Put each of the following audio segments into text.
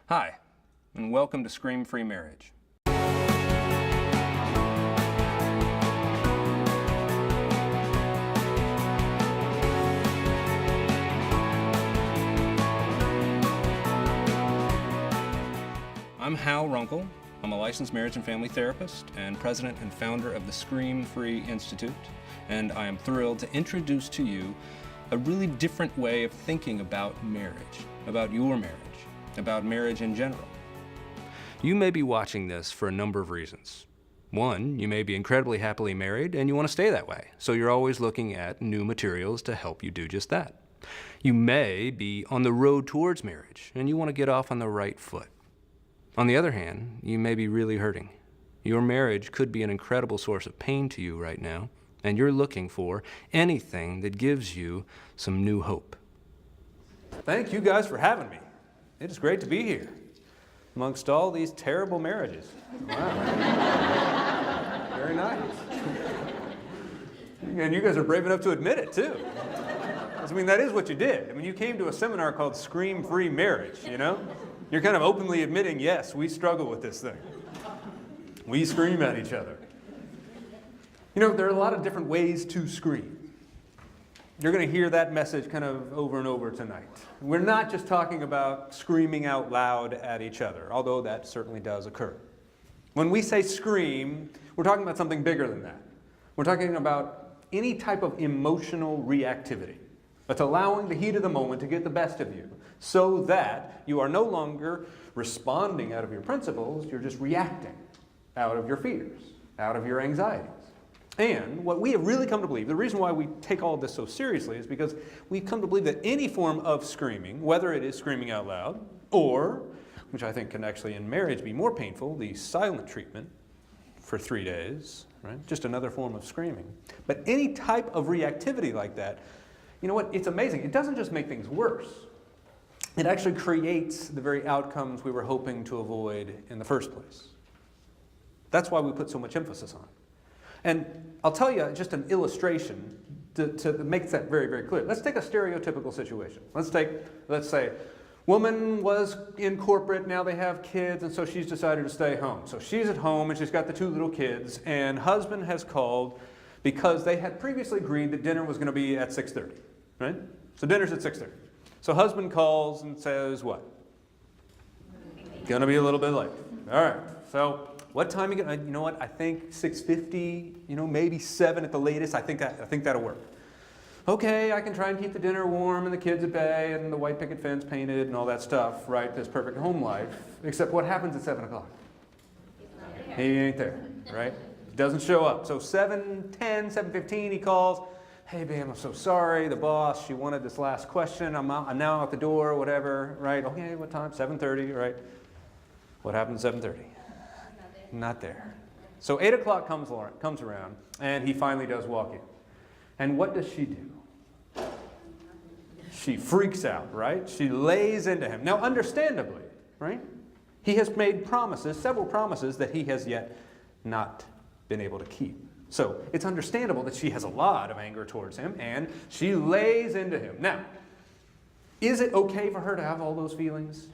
Hi, and welcome to Screamfree Marriage. I'm Hal Runkle. I'm a licensed marriage and family therapist and president and founder of the Screamfree Institute, and I am thrilled to introduce to you a really different way of thinking about marriage, about your marriage, about marriage in general. You may be watching this for a number of reasons. One, you may be incredibly happily married and you want to stay that way, so you're always looking at new materials to help you do just that. You may be on the road towards marriage and you want to get off on the right foot. On the other hand, you may be really hurting. Your marriage could be an incredible source of pain to you right now, and you're looking for anything that gives you some new hope. Thank you guys for having me. It is great to be here amongst all these terrible marriages. Wow. Very nice. And you guys are brave enough to admit it, too. I mean, that is what you did. I mean, you came to a seminar called Scream-Free Marriage, you know? You're kind of openly admitting, yes, we struggle with this thing. We scream at each other. You know, there are a lot of different ways to scream. You're going to hear that message kind of over and over tonight. We're not just talking about screaming out loud at each other, although that certainly does occur. When we say scream, we're talking about something bigger than that. We're talking about any type of emotional reactivity that's allowing the heat of the moment to get the best of you, so that you are no longer responding out of your principles, you're just reacting out of your fears, out of your anxieties. And what we have really come to believe, the reason why we take all of this so seriously is because we've come to believe that any form of screaming, whether it is screaming out loud, or, which I think can actually in marriage be more painful, the silent treatment for 3 days, right? Just another form of screaming. But any type of reactivity like that, you know what, it's amazing. It doesn't just make things worse. It actually creates the very outcomes we were hoping to avoid in the first place. That's why we put so much emphasis on it. And I'll tell you just an illustration to make that very, very clear. Let's take a stereotypical situation. Let's say, woman was in corporate, now they have kids, and so she's decided to stay home. So she's at home and she's got the 2 little kids, and husband has called because they had previously agreed that dinner was going to be at 6:30, right? So dinner's at 6:30. So husband calls and says what? Gonna be a little bit late. All right, so what time you get? You know what? I think 6:50. You know, maybe 7 at the latest. I think that'll work. Okay, I can try and keep the dinner warm and the kids at bay and the white picket fence painted and all that stuff. Right? This perfect home life. Except what happens at 7 o'clock? He ain't there. Right? Doesn't show up. So 7:10, 7:15, he calls. Hey, babe, I'm so sorry. The boss, she wanted this last question. I'm now out the door, whatever. Right? Okay, what time? 7:30. Right? What happens at 7:30? Not there. So 8 o'clock comes around, and he finally does walk in. And what does she do? She freaks out, right? She lays into him. Now, understandably, right? He has made promises, several promises, that he has yet not been able to keep. So it's understandable that she has a lot of anger towards him, and she lays into him. Now, is it okay for her to have all those feelings?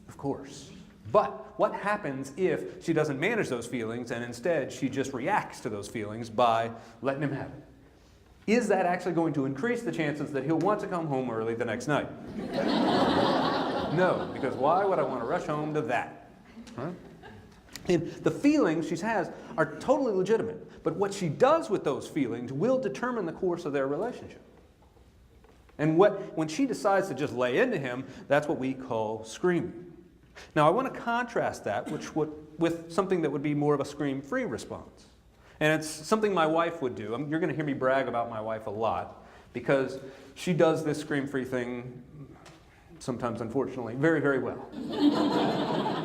Of course. But what happens if she doesn't manage those feelings and instead she just reacts to those feelings by letting him have it? Is that actually going to increase the chances that he'll want to come home early the next night? No, because why would I want to rush home to that? Huh? And the feelings she has are totally legitimate, but what she does with those feelings will determine the course of their relationship. And when she decides to just lay into him, that's what we call screaming. Now, I want to contrast that with something that would be more of a scream-free response. And it's something my wife would do. You're going to hear me brag about my wife a lot because she does this scream-free thing, sometimes unfortunately, very, very well.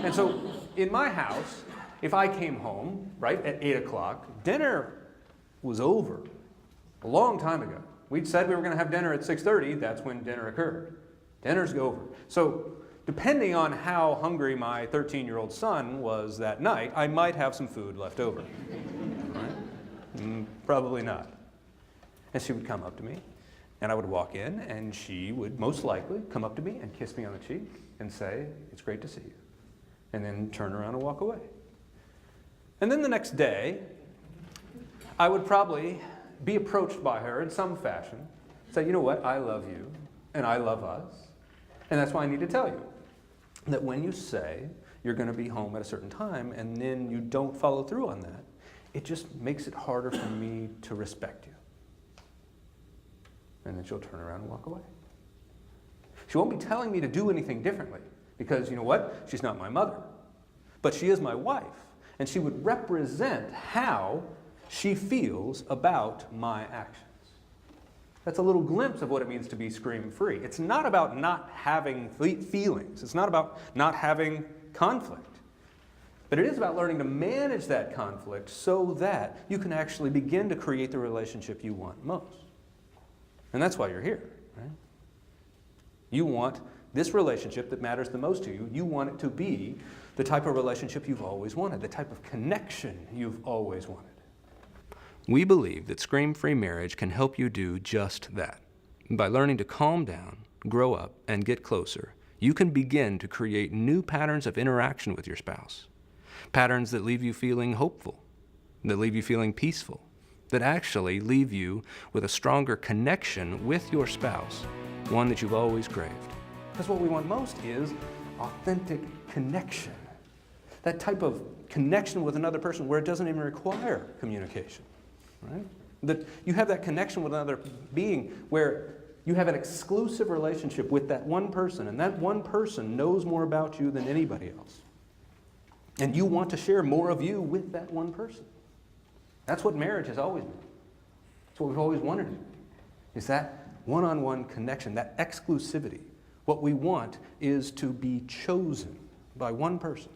And so in my house, if I came home, right, at 8 o'clock, dinner was over a long time ago. We'd said we were going to have dinner at 6:30. That's when dinner occurred. Dinner's over. So depending on how hungry my 13-year-old son was that night, I might have some food left over. Right? Probably not. And she would come up to me, And I would walk in, and she would most likely come up to me and kiss me on the cheek and say, "It's great to see you," and then turn around and walk away. And then the next day, I would probably be approached by her in some fashion, say, "You know what, I love you, and I love us, and that's why I need to tell you that when you say you're going to be home at a certain time, and then you don't follow through on that, it just makes it harder for me to respect you." And then she'll turn around and walk away. She won't be telling me to do anything differently, because you know what? She's not my mother. But she is my wife, and she would represent how she feels about my actions. That's a little glimpse of what it means to be scream-free. It's not about not having feelings. It's not about not having conflict. But it is about learning to manage that conflict so that you can actually begin to create the relationship you want most. And that's why you're here, right? You want this relationship that matters the most to you. You want it to be the type of relationship you've always wanted, the type of connection you've always wanted. We believe that Scream-Free Marriage can help you do just that. By learning to calm down, grow up, and get closer, you can begin to create new patterns of interaction with your spouse. Patterns that leave you feeling hopeful, that leave you feeling peaceful, that actually leave you with a stronger connection with your spouse, one that you've always craved. Because what we want most is authentic connection. That type of connection with another person where it doesn't even require communication, right? That you have that connection with another being where you have an exclusive relationship with that one person, and that one person knows more about you than anybody else. And you want to share more of you with that one person. That's what marriage has always been. That's what we've always wanted, is that one-on-one connection, that exclusivity. What we want is to be chosen by one person,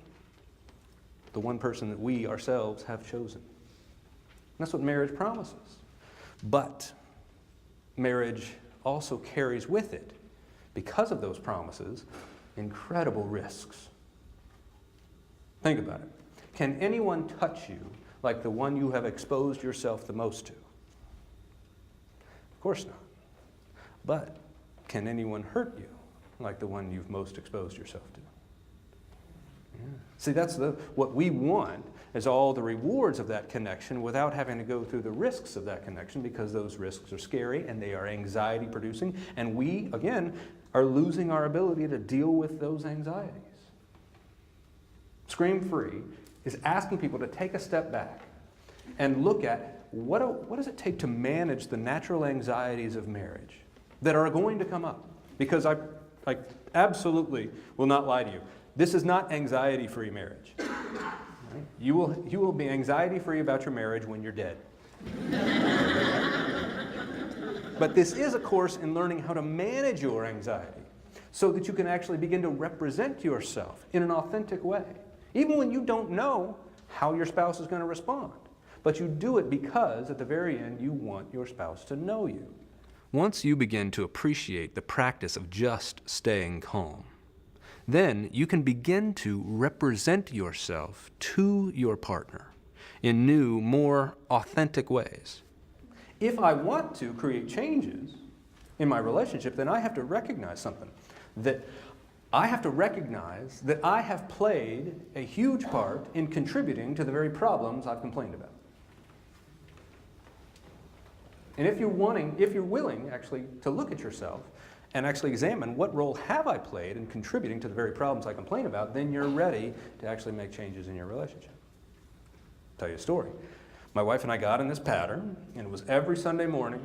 the one person that we ourselves have chosen. And that's what marriage promises. But marriage also carries with it, because of those promises, incredible risks. Think about it. Can anyone touch you like the one you have exposed yourself the most to? Of course not. But can anyone hurt you like the one you've most exposed yourself to? Yeah. See, that's what we want, is all the rewards of that connection without having to go through the risks of that connection, because those risks are scary and they are anxiety producing, and we, again, are losing our ability to deal with those anxieties. Scream-Free is asking people to take a step back and look at what does it take to manage the natural anxieties of marriage that are going to come up. Because I absolutely will not lie to you. This is not anxiety-free marriage. Right? You will be anxiety-free about your marriage when you're dead. But this is a course in learning how to manage your anxiety so that you can actually begin to represent yourself in an authentic way, even when you don't know how your spouse is going to respond. But you do it because at the very end you want your spouse to know you. Once you begin to appreciate the practice of just staying calm, then you can begin to represent yourself to your partner in new, more authentic ways. If I want to create changes in my relationship, then I have to recognize something. That I have to recognize that I have played a huge part in contributing to the very problems I've complained about. And if you're willing actually to look at yourself and actually examine what role have I played in contributing to the very problems I complain about, then you're ready to actually make changes in your relationship. I'll tell you a story. My wife and I got in this pattern, and it was every Sunday morning.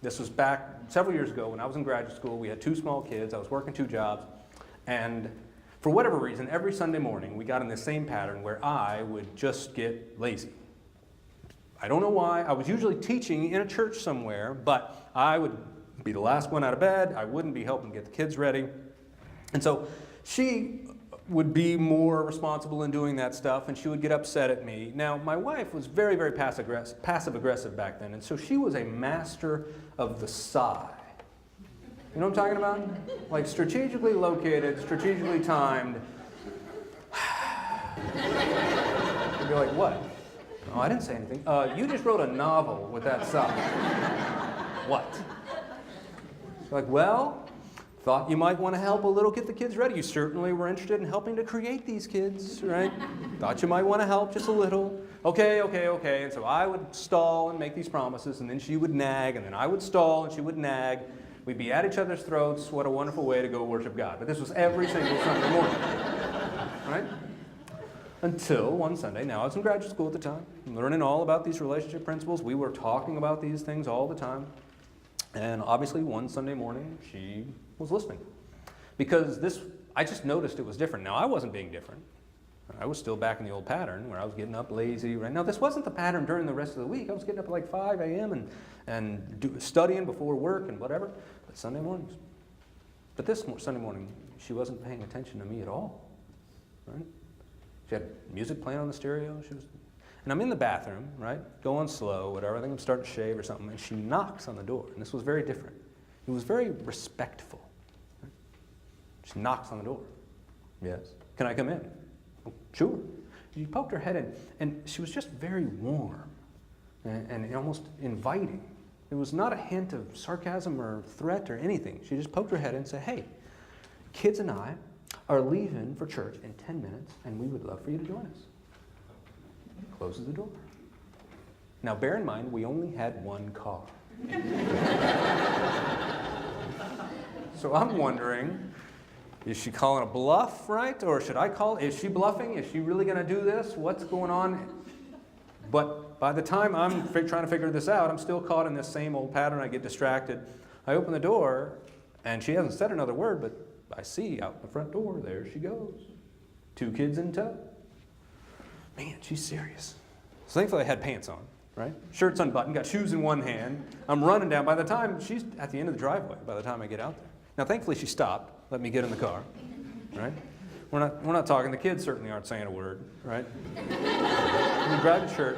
This was back several years ago when I was in graduate school. We had 2 small kids. I was working 2 jobs. And for whatever reason, every Sunday morning, we got in this same pattern where I would just get lazy. I don't know why. I was usually teaching in a church somewhere, but I would be the last one out of bed. I wouldn't be helping get the kids ready. And so she would be more responsible in doing that stuff, and she would get upset at me. Now, my wife was very, very passive-aggressive back then, and so she was a master of the sigh. You know what I'm talking about? Like strategically located, strategically timed. You'd be like, what? Oh, I didn't say anything. You just wrote a novel with that sigh. What? Like, well, thought you might want to help a little get the kids ready. You certainly were interested in helping to create these kids, right? Thought you might want to help just a little. Okay. And so I would stall and make these promises, and then she would nag, and then I would stall and she would nag. We'd be at each other's throats. What a wonderful way to go worship God. But this was every single Sunday morning, right? Until one Sunday, now I was in graduate school at the time, learning all about these relationship principles. We were talking about these things all the time. And obviously one Sunday morning, she was listening. Because I just noticed it was different. Now, I wasn't being different. I was still back in the old pattern where I was getting up lazy. Right now, this wasn't the pattern during the rest of the week. I was getting up at like 5 a.m. and studying before work and whatever. But Sunday mornings. But this Sunday morning, she wasn't paying attention to me at all. Right? She had music playing on the stereo. And I'm in the bathroom, right, going slow, whatever. I think I'm starting to shave or something. And she knocks on the door. And this was very different. It was very respectful. Right? She knocks on the door. Yes. Can I come in? Oh, sure. She poked her head in, and she was just very warm and almost inviting. It was not a hint of sarcasm or threat or anything. She just poked her head in and said, hey, kids and I are leaving for church in 10 minutes, and we would love for you to join us. Closes the door. Now, bear in mind, we only had one car. So I'm wondering, is she calling a bluff, right? Or should I call? Is she bluffing? Is she really going to do this? What's going on? But by the time I'm trying to figure this out, I'm still caught in this same old pattern. I get distracted. I open the door, and she hasn't said another word, but I see out the front door, there she goes. 2 kids in tow. Man, she's serious. So thankfully I had pants on, right? Shirt's unbuttoned, got shoes in one hand. I'm running down. By the time she's at the end of the driveway, by the time I get out there. Now thankfully she stopped, let me get in the car, right? We're not talking. The kids certainly aren't saying a word, right? We grab a shirt,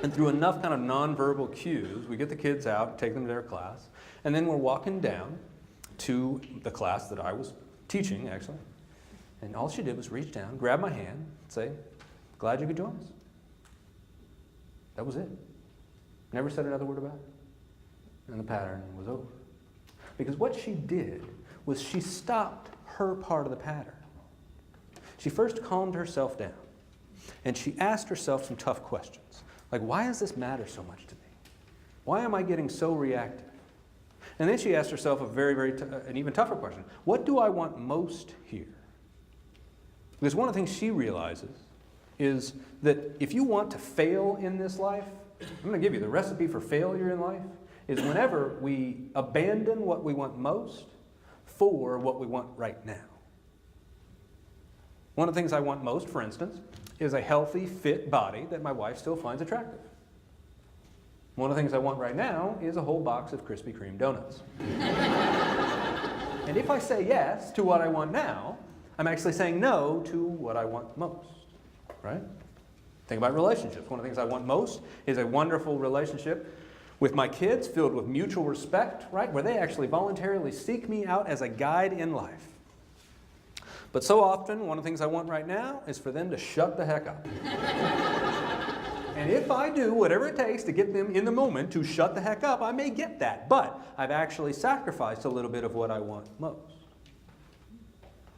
and through enough kind of nonverbal cues, we get the kids out, take them to their class, and then we're walking down to the class that I was teaching, actually. And all she did was reach down, grab my hand, and say, glad you could join us. That was it. Never said another word about it. And the pattern was over. Because what she did was she stopped her part of the pattern. She first calmed herself down. And she asked herself some tough questions. Like, why does this matter so much to me? Why am I getting so reactive? And then she asked herself a an even tougher question. What do I want most here? Because one of the things she realizes is that if you want to fail in this life, I'm going to give you the recipe for failure in life, is whenever we abandon what we want most for what we want right now. One of the things I want most, for instance, is a healthy, fit body that my wife still finds attractive. One of the things I want right now is a whole box of Krispy Kreme donuts. And if I say yes to what I want now, I'm actually saying no to what I want most, right? Think about relationships. One of the things I want most is a wonderful relationship with my kids filled with mutual respect, right? Where they actually voluntarily seek me out as a guide in life. But so often, one of the things I want right now is for them to shut the heck up. And if I do whatever it takes to get them in the moment to shut the heck up, I may get that. But I've actually sacrificed a little bit of what I want most.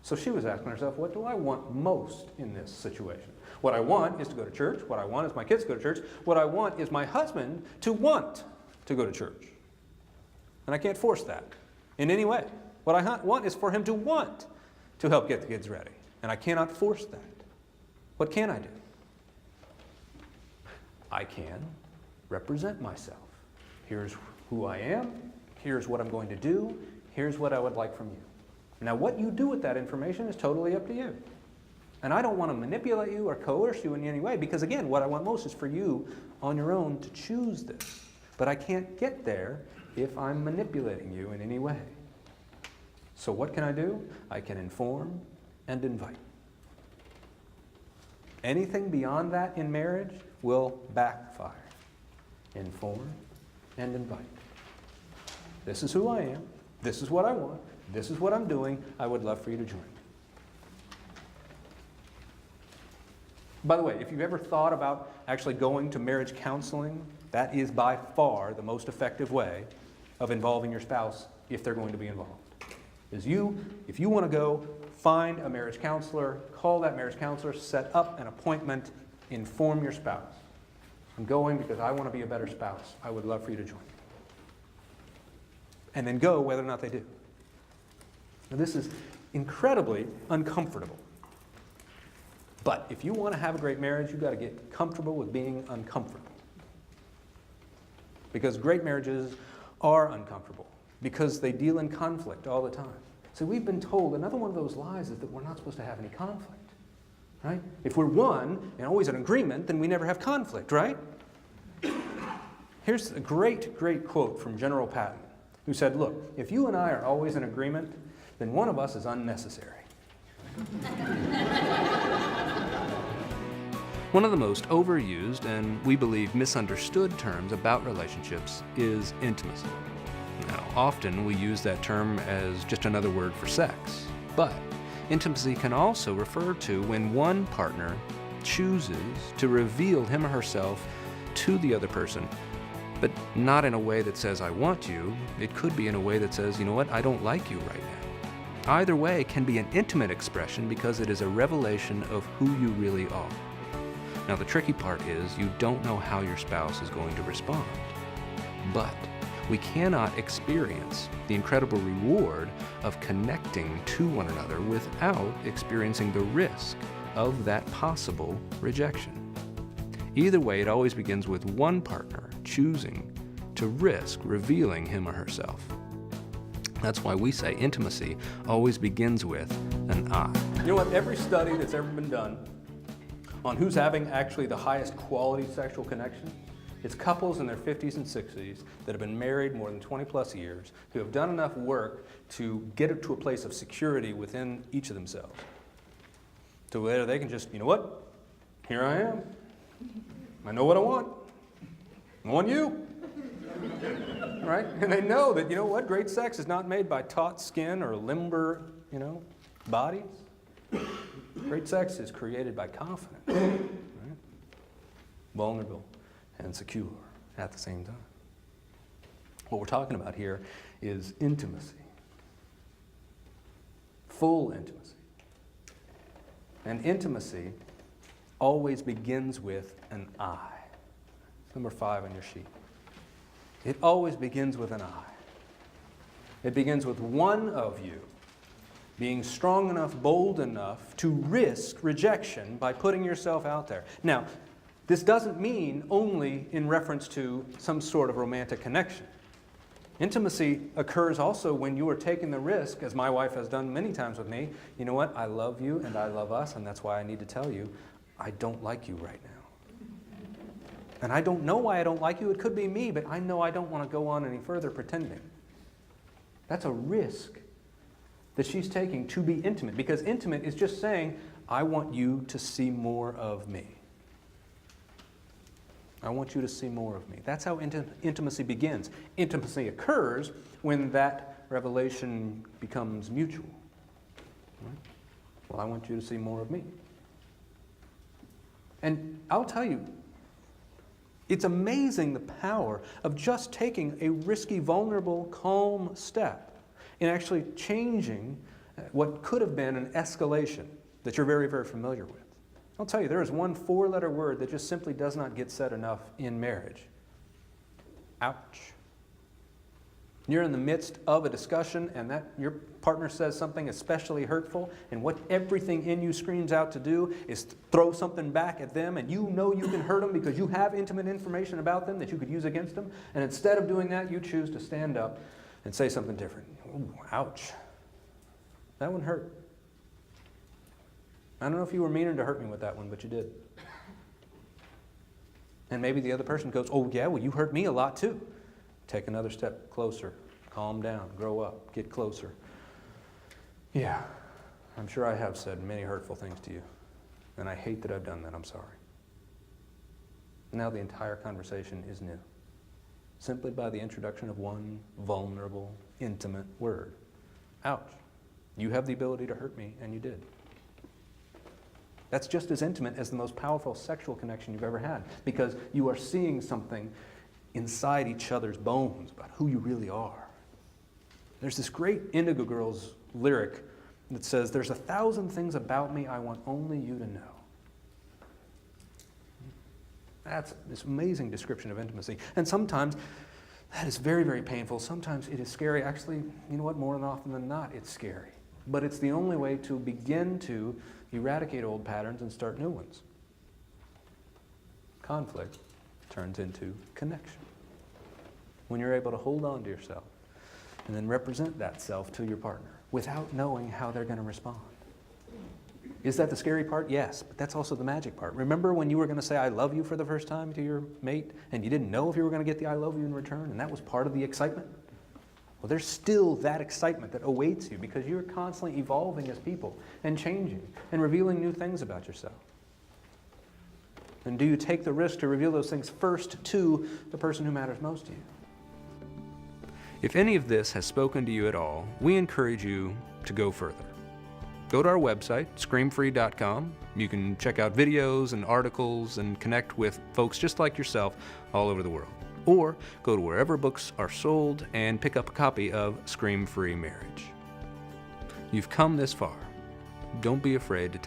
So she was asking herself, what do I want most in this situation? What I want is to go to church. What I want is my kids to go to church. What I want is my husband to want to go to church. And I can't force that in any way. What I want is for him to want to help get the kids ready. And I cannot force that. What can I do? I can represent myself. Here's who I am. Here's what I'm going to do. Here's what I would like from you. Now, what you do with that information is totally up to you. And I don't want to manipulate you or coerce you in any way because, again, what I want most is for you on your own to choose this. But I can't get there if I'm manipulating you in any way. So what can I do? I can inform and invite. Anything beyond that in marriage will backfire. Inform and invite. This is who I am. This is what I want. This is what I'm doing. I would love for you to join me. By the way, if you've ever thought about actually going to marriage counseling, that is by far the most effective way of involving your spouse if they're going to be involved. If you want to go, find a marriage counselor, call that marriage counselor, set up an appointment, inform your spouse. I'm going because I want to be a better spouse. I would love for you to join me. And then go whether or not they do. Now, this is incredibly uncomfortable. But if you want to have a great marriage, you've got to get comfortable with being uncomfortable. Because great marriages are uncomfortable. Because they deal in conflict all the time. So we've been told, another one of those lies is that we're not supposed to have any conflict. Right? If we're one and always in agreement, then we never have conflict, right? Here's a great, great quote from General Patton, who said, look, if you and I are always in agreement, then one of us is unnecessary. One of the most overused and, we believe, misunderstood terms about relationships is intimacy. Now, often we use that term as just another word for sex, but intimacy can also refer to when one partner chooses to reveal him or herself to the other person, but not in a way that says, I want you. It could be in a way that says, you know what, I don't like you right now. Either way can be an intimate expression because it is a revelation of who you really are. Now, the tricky part is you don't know how your spouse is going to respond, but we cannot experience the incredible reward of connecting to one another without experiencing the risk of that possible rejection. Either way, it always begins with one partner choosing to risk revealing him or herself. That's why we say intimacy always begins with an I. You know what? Every study that's ever been done on who's having actually the highest quality sexual connection, it's couples in their 50s and 60s that have been married more than 20 plus years who have done enough work to get it to a place of security within each of themselves. To where they can just, you know what? Here I am. I know what I want. I want you. Right? And they know that, you know what? Great sex is not made by taut skin or limber, bodies. Great sex is created by confidence. Right? Vulnerable and secure at the same time. What we're talking about here is intimacy. Full intimacy. And intimacy always begins with an I. It's number 5 on your sheet. It always begins with an I. It begins with one of you being strong enough, bold enough to risk rejection by putting yourself out there. Now, this doesn't mean only in reference to some sort of romantic connection. Intimacy occurs also when you are taking the risk, as my wife has done many times with me, you know what, I love you and I love us, and that's why I need to tell you, I don't like you right now. And I don't know why I don't like you. It could be me, but I know I don't want to go on any further pretending. That's a risk that she's taking to be intimate, because intimate is just saying, I want you to see more of me. I want you to see more of me. That's how intimacy begins. Intimacy occurs when that revelation becomes mutual. Right? Well, I want you to see more of me. And I'll tell you, it's amazing the power of just taking a risky, vulnerable, calm step in actually changing what could have been an escalation that you're very, very familiar with. I'll tell you, there is one 4-letter word that just simply does not get said enough in marriage. Ouch. You're in the midst of a discussion and that your partner says something especially hurtful, and what everything in you screams out to do is throw something back at them, and you know you can hurt them because you have intimate information about them that you could use against them, and instead of doing that, you choose to stand up and say something different. Ooh, ouch. That one hurt. I don't know if you were meaning to hurt me with that one, but you did. And maybe the other person goes, oh yeah, well you hurt me a lot too. Take another step closer, calm down, grow up, get closer. Yeah, I'm sure I have said many hurtful things to you, and I hate that I've done that, I'm sorry. Now the entire conversation is new, simply by the introduction of one vulnerable, intimate word. Ouch, you have the ability to hurt me, and you did. That's just as intimate as the most powerful sexual connection you've ever had, because you are seeing something inside each other's bones about who you really are. There's this great Indigo Girls lyric that says, "There's 1,000 things about me I want only you to know." That's this amazing description of intimacy. And sometimes that is very, very painful. Sometimes it is scary. Actually, you know what? More often than not, it's scary. But it's the only way to begin to eradicate old patterns and start new ones. Conflict turns into connection. When you're able to hold on to yourself and then represent that self to your partner without knowing how they're going to respond. Is that the scary part? Yes, but that's also the magic part. Remember when you were going to say "I love you" for the first time to your mate and you didn't know if you were going to get the "I love you" in return, and that was part of the excitement? Well, there's still that excitement that awaits you because you're constantly evolving as people and changing and revealing new things about yourself. And do you take the risk to reveal those things first to the person who matters most to you? If any of this has spoken to you at all, we encourage you to go further. Go to our website, screamfree.com. You can check out videos and articles and connect with folks just like yourself all over the world. Or go to wherever books are sold and pick up a copy of Scream-Free Marriage. You've come this far. Don't be afraid to